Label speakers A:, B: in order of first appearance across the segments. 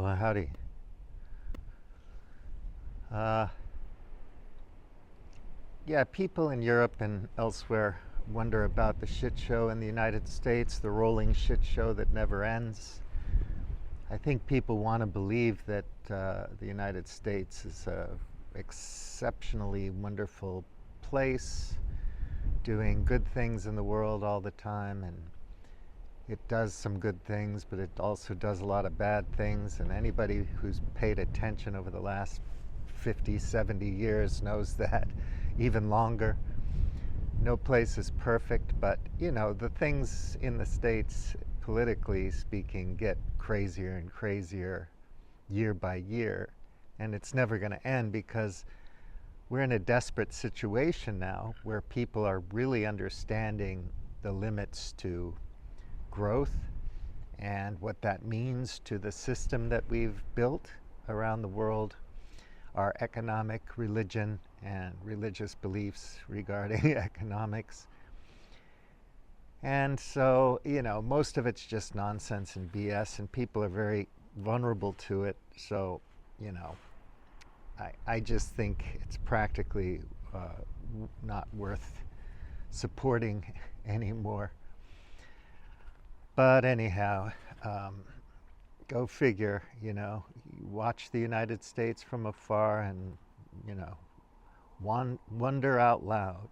A: Well, howdy. Uh, yeah, people in Europe and elsewhere wonder about the shit show in the United States, the rolling shit show that never ends. I think people want to believe that the United States is a exceptionally wonderful place, doing good things in the world all the time, and it does some good things, but it also does a lot of bad things, and anybody who's paid attention over the last 50, 70 years knows that, even longer. No place is perfect, but the things in the States, politically speaking, get crazier and crazier year by year, and it's never going to end because we're in a desperate situation now where people are really understanding the limits to growth and what that means to the system that we've built around the world, our economic, religion, and religious beliefs regarding economics. And so, most of it's just nonsense and BS, and people are very vulnerable to it. So, I just think it's practically not worth supporting anymore. But anyhow, go figure, you watch the United States from afar and, wonder out loud.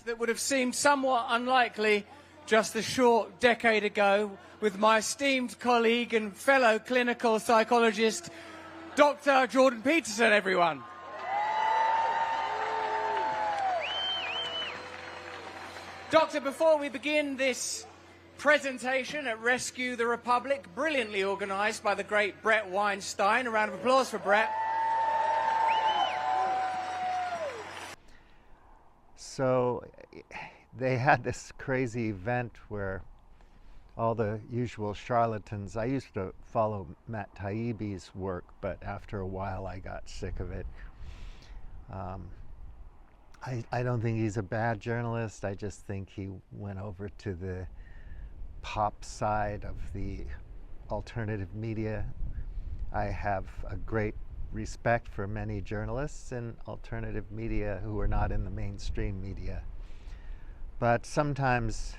B: That would have seemed somewhat unlikely just a short decade ago with my esteemed colleague and fellow clinical psychologist, Dr. Jordan Peterson, everyone. Doctor, before we begin this presentation at Rescue the Republic, brilliantly organised by the great Brett Weinstein. A round of applause for Brett.
A: So they had this crazy event where all the usual charlatans, I used to follow Matt Taibbi's work, but after a while I got sick of it. I don't think he's a bad journalist. I just think he went over to the pop side of the alternative media. I have a great respect for many journalists in alternative media who are not in the mainstream media. But sometimes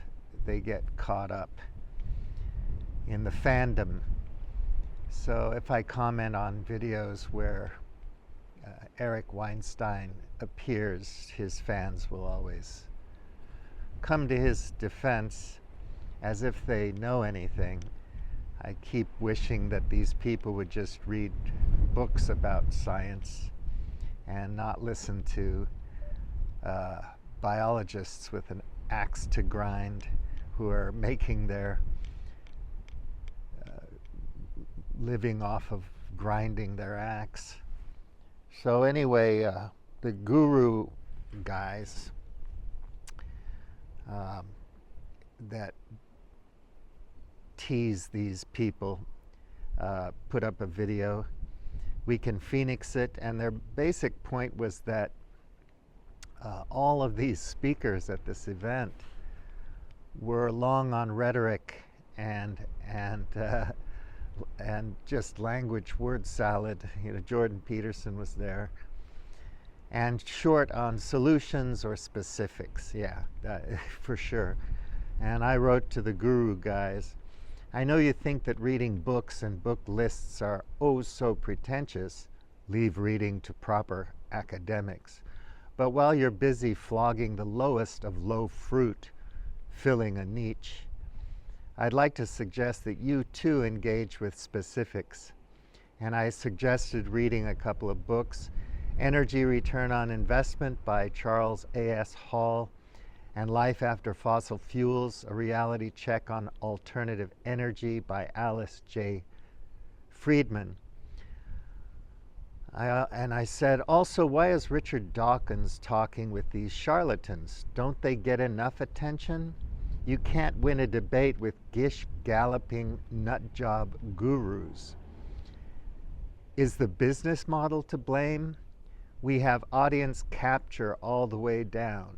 A: they get caught up in the fandom. So if I comment on videos where Eric Weinstein appears, his fans will always come to his defense as if they know anything. I keep wishing that these people would just read books about science and not listen to biologists with an axe to grind who are making their living off of grinding their axe. So anyway, the guru guys that tease these people put up a video. We can phoenix it, and their basic point was that all of these speakers at this event were long on rhetoric and just language word salad. Jordan Peterson was there, and short on solutions or specifics. Yeah, for sure. And I wrote to the guru guys, I know you think that reading books and book lists are oh so pretentious. Leave reading to proper academics. But while you're busy flogging the lowest of low fruit, filling a niche, I'd like to suggest that you too engage with specifics. And I suggested reading a couple of books, Energy Return on Investment by Charles A.S. Hall, and Life After Fossil Fuels, a reality check on alternative energy by Alice J. Friedman. And I said, also, why is Richard Dawkins talking with these charlatans? Don't they get enough attention? You can't win a debate with gish-galloping nutjob gurus. Is the business model to blame? We have audience capture all the way down.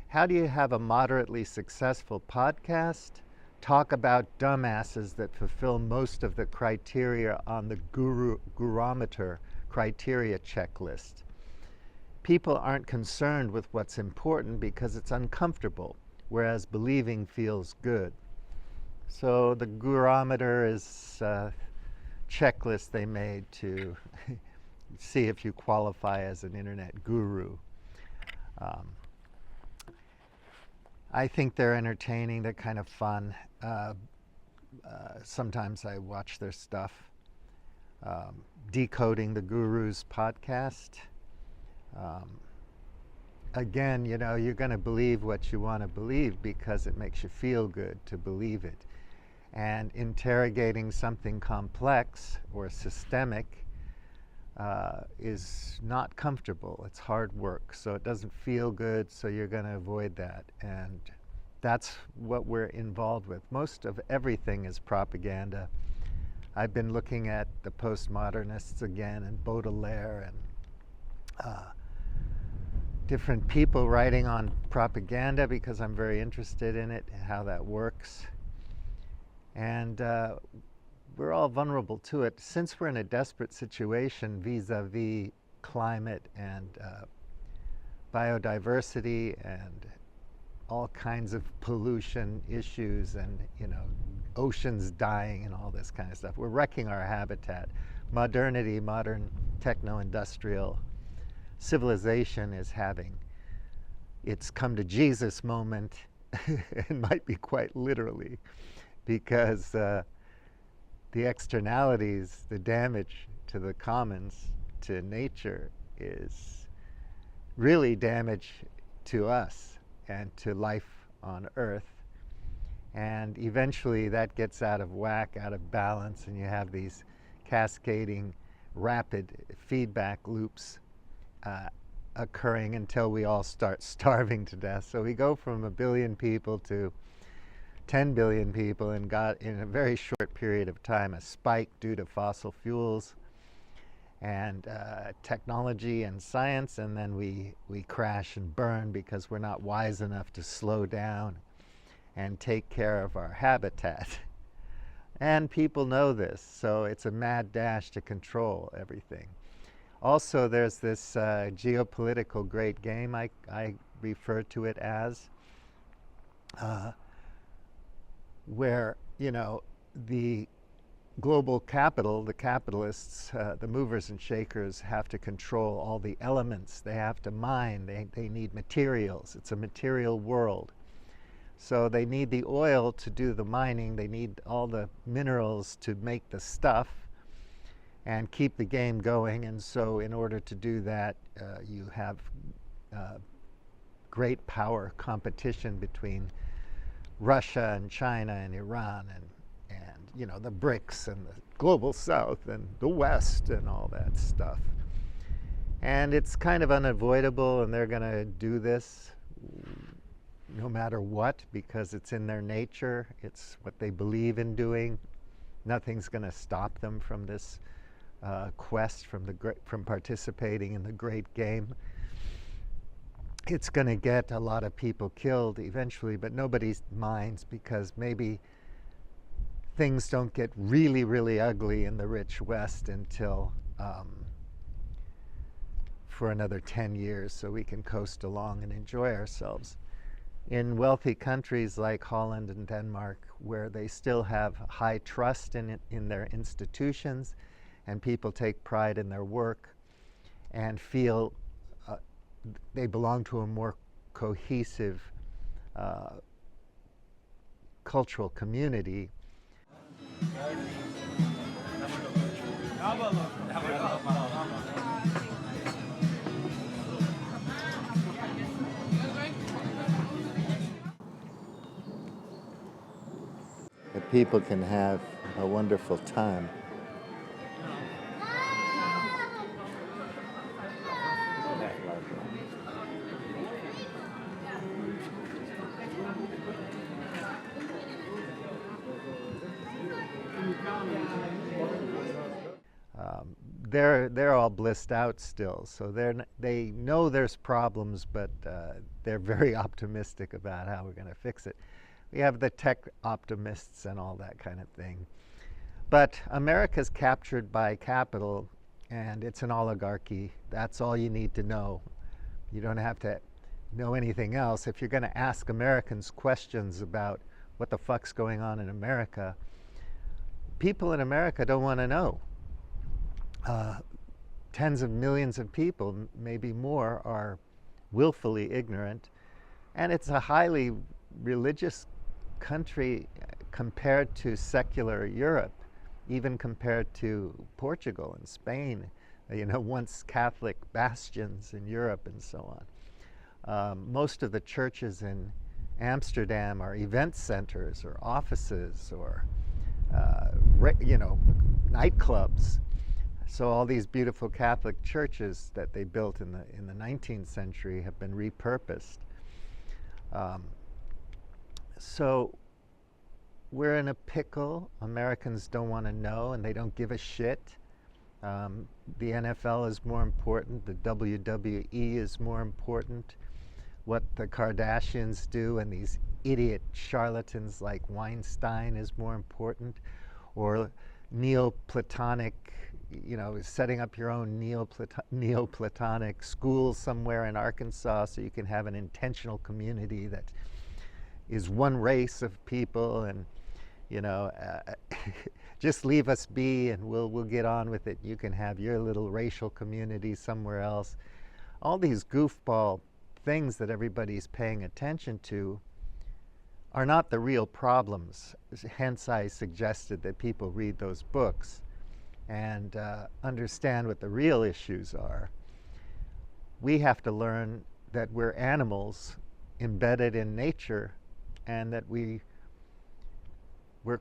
A: How do you have a moderately successful podcast, talk about dumbasses that fulfill most of the criteria on the gurometer criteria checklist. People aren't concerned with what's important because it's uncomfortable, whereas believing feels good. So the gurometer is a checklist they made to see if you qualify as an internet guru. I think they're entertaining, they're kind of fun. Sometimes I watch their stuff. Decoding the Guru's podcast. Again, you know, you're going to believe what you want to believe because it makes you feel good to believe it. And interrogating something complex or systemic is not comfortable. It's hard work, so it doesn't feel good, so you're going to avoid that. And that's what we're involved with. Most of everything is propaganda. I've been looking at the postmodernists again, and Baudelaire, and different people writing on propaganda because I'm very interested in it and how that works. And we're all vulnerable to it. Since we're in a desperate situation vis-a-vis climate and biodiversity and all kinds of pollution issues and, you know, oceans dying and all this kind of stuff, we're wrecking our habitat. Modernity, modern techno-industrial civilization is having its come to Jesus moment. It might be quite literally, because the externalities, the damage to the commons, to nature, is really damage to us and to life on Earth. And eventually that gets out of whack, out of balance, and you have these cascading, rapid feedback loops occurring until we all start starving to death. So we go from 1 billion people to 10 billion people, and got, in a very short period of time, a spike due to fossil fuels and technology and science, and then we crash and burn because we're not wise enough to slow down and take care of our habitat. And people know this, so it's a mad dash to control everything. Also, there's this geopolitical great game, I refer to it as, where, you know, the global capital, the capitalists, the movers and shakers, have to control all the elements. They have to mine. They need materials. It's a material world. So they need the oil to do the mining. They need all the minerals to make the stuff and keep the game going. And so in order to do that, you have great power competition between Russia and China and Iran and you know, the BRICS and the global south and the West and all that stuff. And it's kind of unavoidable, and they're going to do this no matter what, because it's in their nature. It's what they believe in doing. Nothing's going to stop them from this quest, from participating in the great game. It's going to get a lot of people killed eventually, but nobody minds, because maybe things don't get really, really ugly in the rich West until for another 10 years, so we can coast along and enjoy ourselves. In wealthy countries like Holland and Denmark, where they still have high trust in their institutions, and people take pride in their work and feel they belong to a more cohesive cultural community. The people can have a wonderful time. They're all blissed out still, so they know there's problems, but they're very optimistic about how we're going to fix it. We have the tech optimists and all that kind of thing. But America's captured by capital, and it's an oligarchy. That's all you need to know. You don't have to know anything else. If you're going to ask Americans questions about what the fuck's going on in America, people in America don't want to know. Tens of millions of people, maybe more, are willfully ignorant. And it's a highly religious country compared to secular Europe, even compared to Portugal and Spain, once Catholic bastions in Europe and so on. Most of the churches in Amsterdam are event centers or offices or, nightclubs. So all these beautiful Catholic churches that they built in the 19th century have been repurposed. So we're in a pickle. Americans don't want to know, and they don't give a shit. The NFL is more important. The WWE is more important. What the Kardashians do and these idiot charlatans like Weinstein is more important. Or Neoplatonic, setting up your own Neoplatonic school somewhere in Arkansas so you can have an intentional community that is one race of people, and just leave us be and we'll get on with it. You can have your little racial community somewhere else. All these goofball things that everybody's paying attention to are not the real problems. Hence I suggested that people read those books and understand what the real issues are. We have to learn that we're animals embedded in nature, and that we're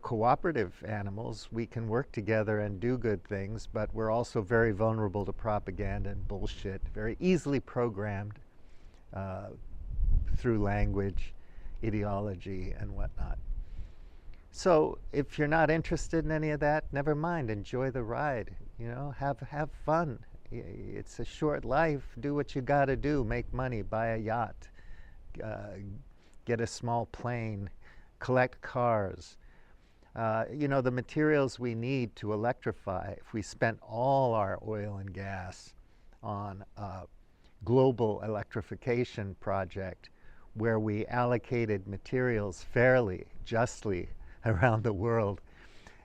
A: cooperative animals. We can work together and do good things, but we're also very vulnerable to propaganda and bullshit, very easily programmed through language, ideology, and whatnot. So if you're not interested in any of that, never mind. Enjoy the ride. Have fun. It's a short life. Do what you got to do. Make money. Buy a yacht. Get a small plane. Collect cars. The materials we need to electrify. If we spent all our oil and gas on a global electrification project where we allocated materials fairly, justly around the world,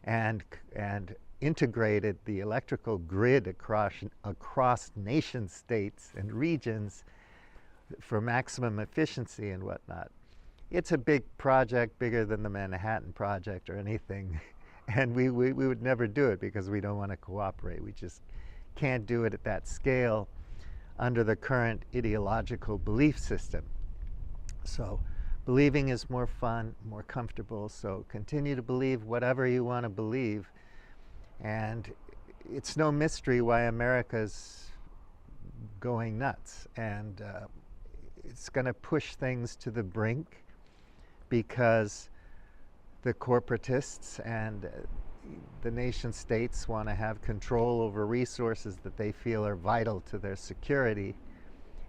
A: and integrated the electrical grid across nation states and regions for maximum efficiency and whatnot. It's a big project, bigger than the Manhattan Project or anything, and we would never do it because we don't want to cooperate. We just can't do it at that scale under the current ideological belief system. So believing is more fun, more comfortable, so continue to believe whatever you want to believe. And it's no mystery why America's going nuts. And it's going to push things to the brink because the corporatists and the nation states want to have control over resources that they feel are vital to their security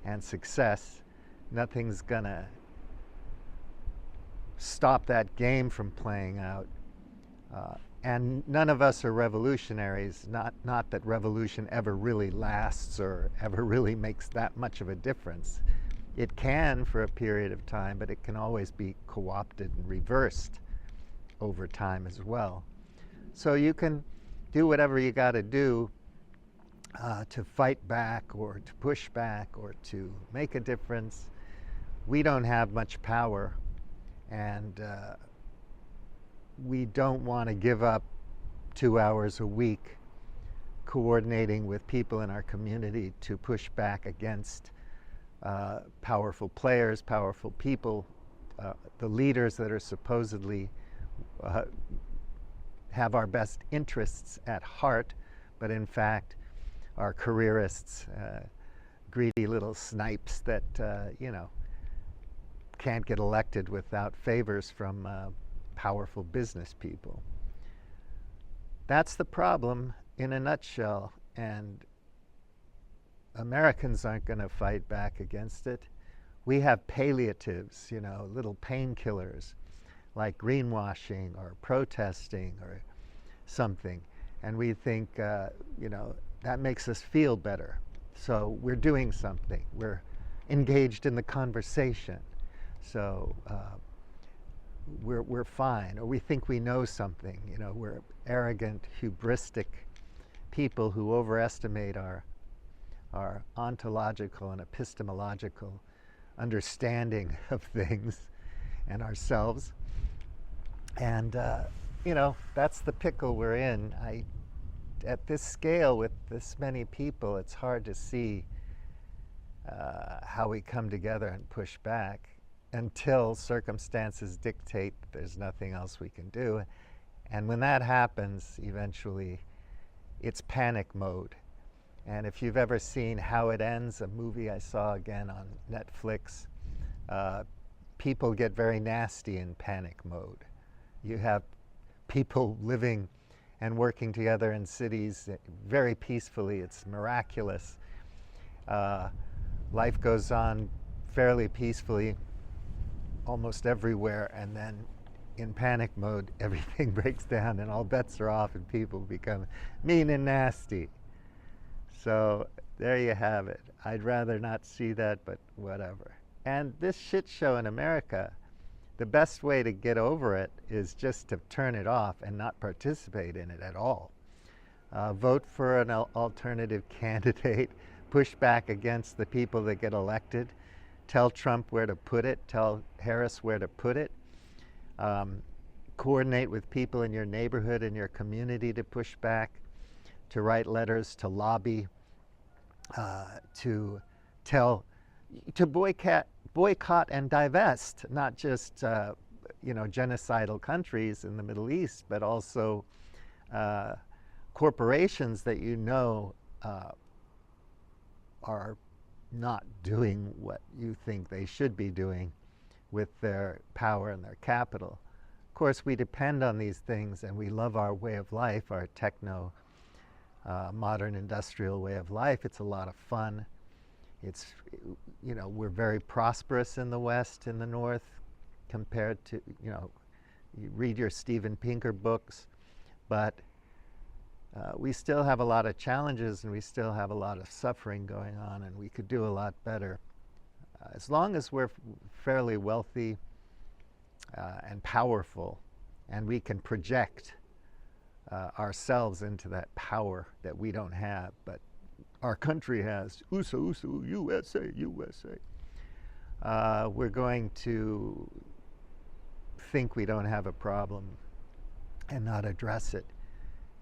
A: and success. Nothing's going to stop that game from playing out. And none of us are revolutionaries, not that revolution ever really lasts or ever really makes that much of a difference. It can for a period of time, but it can always be co-opted and reversed over time as well. So you can do whatever you got to do to fight back or to push back or to make a difference. We don't have much power, and we don't want to give up 2 hours a week coordinating with people in our community to push back against powerful players, powerful people, the leaders that are supposedly have our best interests at heart, but in fact are careerists, greedy little snipes that can't get elected without favors from powerful business people. That's the problem in a nutshell, and Americans aren't going to fight back against it. We have palliatives, little painkillers. like greenwashing or protesting or something. And we think, that makes us feel better. So we're doing something. We're engaged in the conversation. So we're fine. Or we think we know something. We're arrogant, hubristic people who overestimate our ontological and epistemological understanding of things and ourselves. And, that's the pickle we're in. At this scale with this many people, it's hard to see how we come together and push back until circumstances dictate there's nothing else we can do. And when that happens, eventually, it's panic mode. And if you've ever seen How It Ends, a movie I saw again on Netflix, people get very nasty in panic mode. You have people living and working together in cities very peacefully. It's miraculous. Life goes on fairly peacefully almost everywhere, and then in panic mode, everything breaks down and all bets are off and people become mean and nasty. So there you have it. I'd rather not see that, but whatever. And this shit show in America, the best way to get over it is just to turn it off and not participate in it at all. Vote for an alternative candidate, push back against the people that get elected, tell Trump where to put it, tell Harris where to put it, coordinate with people in your neighborhood and your community to push back, to write letters, to lobby, to boycott and divest, not just genocidal countries in the Middle East, but also corporations that are not doing what you think they should be doing with their power and their capital. Of course, we depend on these things and we love our way of life, our techno modern industrial way of life. It's a lot of fun. It's, we're very prosperous in the West, in the North, compared to, you read your Steven Pinker books, but we still have a lot of challenges and we still have a lot of suffering going on, and we could do a lot better. As long as we're fairly wealthy and powerful, and we can project ourselves into that power that we don't have, but our country has. USA, USA, USA. We're going to think we don't have a problem and not address it.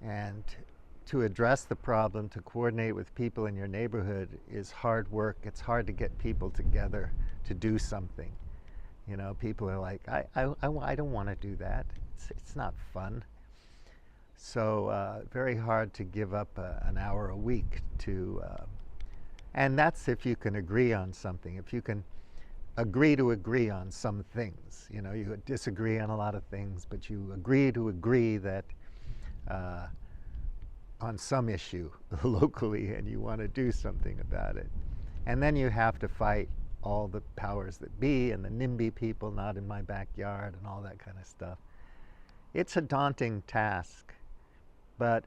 A: And to address the problem, to coordinate with people in your neighborhood is hard work. It's hard to get people together to do something. People are like, I don't want to do that. It's not fun. So very hard to give up an hour a week to, and that's if you can agree on something. If you can agree to agree on some things. You disagree on a lot of things, but you agree to agree that on some issue locally, and you want to do something about it. And then you have to fight all the powers that be and the NIMBY people, not in my backyard, and all that kind of stuff. It's a daunting task. But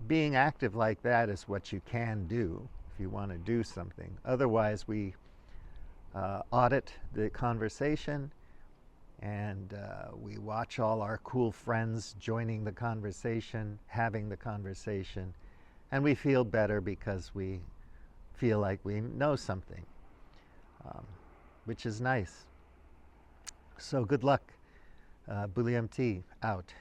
A: being active like that is what you can do if you want to do something. Otherwise, we audit the conversation, and we watch all our cool friends joining the conversation, having the conversation, and we feel better because we feel like we know something, which is nice. So good luck. Bully MT out.